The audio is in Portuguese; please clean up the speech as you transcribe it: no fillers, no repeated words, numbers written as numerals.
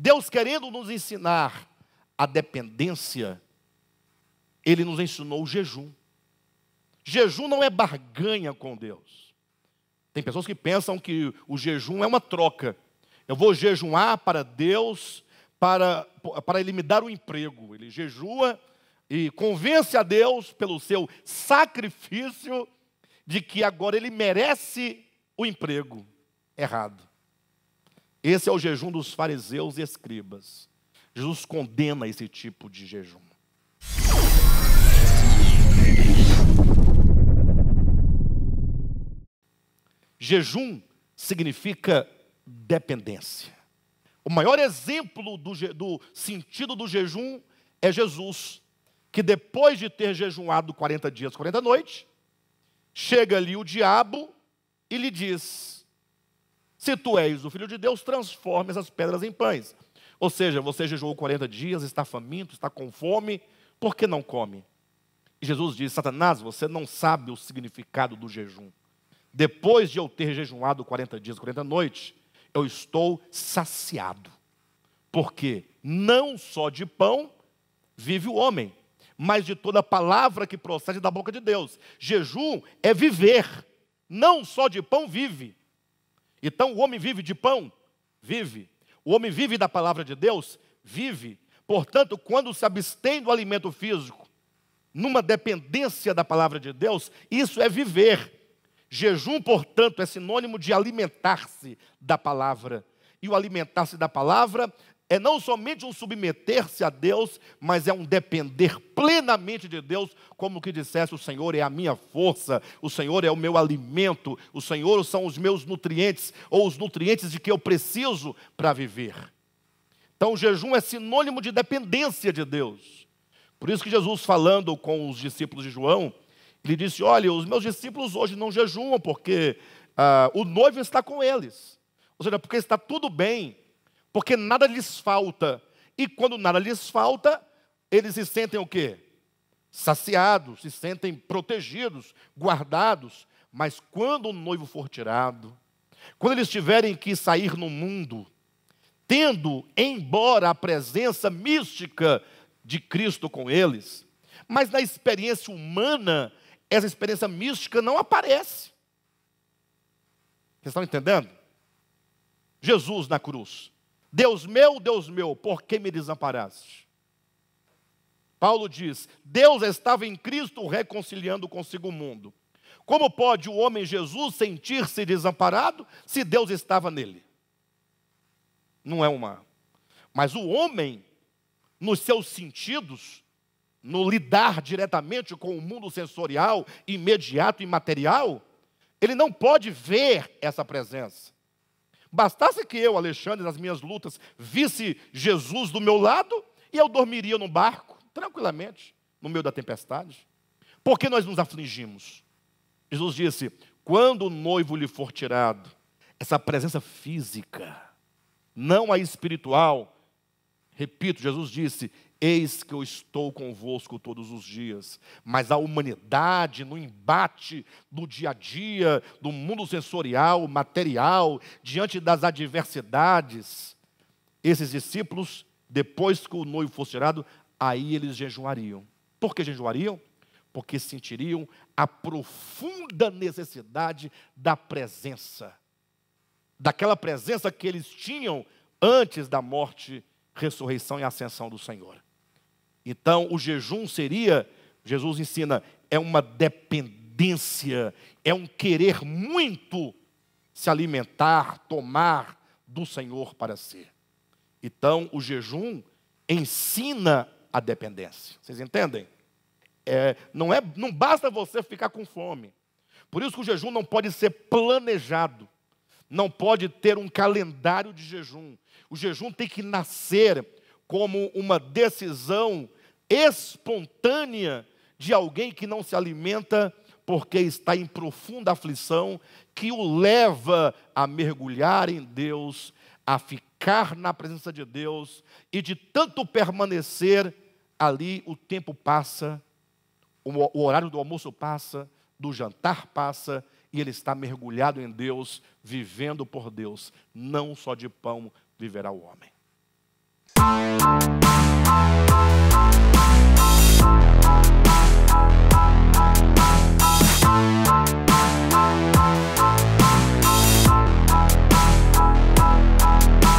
Deus, querendo nos ensinar a dependência, Ele nos ensinou o jejum. Jejum não é barganha com Deus. Tem pessoas que pensam que o jejum é uma troca. Eu vou jejuar para Deus, para Ele me dar um emprego. Ele jejua e convence a Deus, pelo seu sacrifício, de que agora Ele merece o emprego. Errado. Esse é o jejum dos fariseus e escribas. Jesus condena esse tipo de jejum. Jejum significa dependência. O maior exemplo do sentido do jejum é Jesus, que depois de ter jejuado 40 dias, 40 noites, chega ali o diabo e lhe diz: se tu és o Filho de Deus, transforme essas pedras em pães. Ou seja, você jejuou 40 dias, está faminto, está com fome, por que não come? E Jesus diz: Satanás, você não sabe o significado do jejum. Depois de eu ter jejuado 40 dias, 40 noites, eu estou saciado. Porque não só de pão vive o homem, mas de toda palavra que procede da boca de Deus. Jejum é viver, não só de pão vive. Então o homem vive de pão? Vive. O homem vive da palavra de Deus? Vive. Portanto, quando se abstém do alimento físico, numa dependência da palavra de Deus, isso é viver. Jejum, portanto, é sinônimo de alimentar-se da palavra. E o alimentar-se da palavra é não somente um submeter-se a Deus, mas é um depender plenamente de Deus, como que dissesse: o Senhor é a minha força, o Senhor é o meu alimento, o Senhor são os meus nutrientes, ou os nutrientes de que eu preciso para viver. Então o jejum é sinônimo de dependência de Deus. Por isso que Jesus, falando com os discípulos de João, ele disse: olha, os meus discípulos hoje não jejuam porque o noivo está com eles. Ou seja, porque está tudo bem, porque nada lhes falta. E quando nada lhes falta, eles se sentem o quê? Saciados, se sentem protegidos, guardados. Mas quando o noivo for tirado, quando eles tiverem que sair no mundo, tendo embora a presença mística de Cristo com eles, mas na experiência humana, essa experiência mística não aparece. Vocês estão entendendo? Jesus na cruz: Deus meu, por que me desamparaste? Paulo diz: Deus estava em Cristo reconciliando consigo o mundo. Como pode o homem Jesus sentir-se desamparado se Deus estava nele? Não é uma. Mas o homem, nos seus sentidos, no lidar diretamente com o mundo sensorial, imediato e material, ele não pode ver essa presença. Bastasse que eu, Alexandre, nas minhas lutas, visse Jesus do meu lado, e eu dormiria no barco, tranquilamente, no meio da tempestade. Por que nós nos afligimos? Jesus disse: quando o noivo lhe for tirado, essa presença física, não a espiritual, repito, Jesus disse: eis que eu estou convosco todos os dias. Mas a humanidade, no embate do dia a dia, do mundo sensorial, material, diante das adversidades, esses discípulos, depois que o noivo fosse tirado, aí eles jejuariam. Por que jejuariam? Porque sentiriam a profunda necessidade da presença. Daquela presença que eles tinham antes da morte, ressurreição e ascensão do Senhor. Então, o jejum seria, Jesus ensina, é uma dependência, é um querer muito se alimentar, tomar do Senhor para si. Então, o jejum ensina a dependência. Vocês entendem? Não basta você ficar com fome. Por isso que o jejum não pode ser planejado. Não pode ter um calendário de jejum. O jejum tem que nascer como uma decisão espontânea de alguém que não se alimenta porque está em profunda aflição, que o leva a mergulhar em Deus, a ficar na presença de Deus, e de tanto permanecer ali, o tempo passa, o horário do almoço passa, do jantar passa, e ele está mergulhado em Deus, vivendo por Deus. Não só de pão viverá o homem.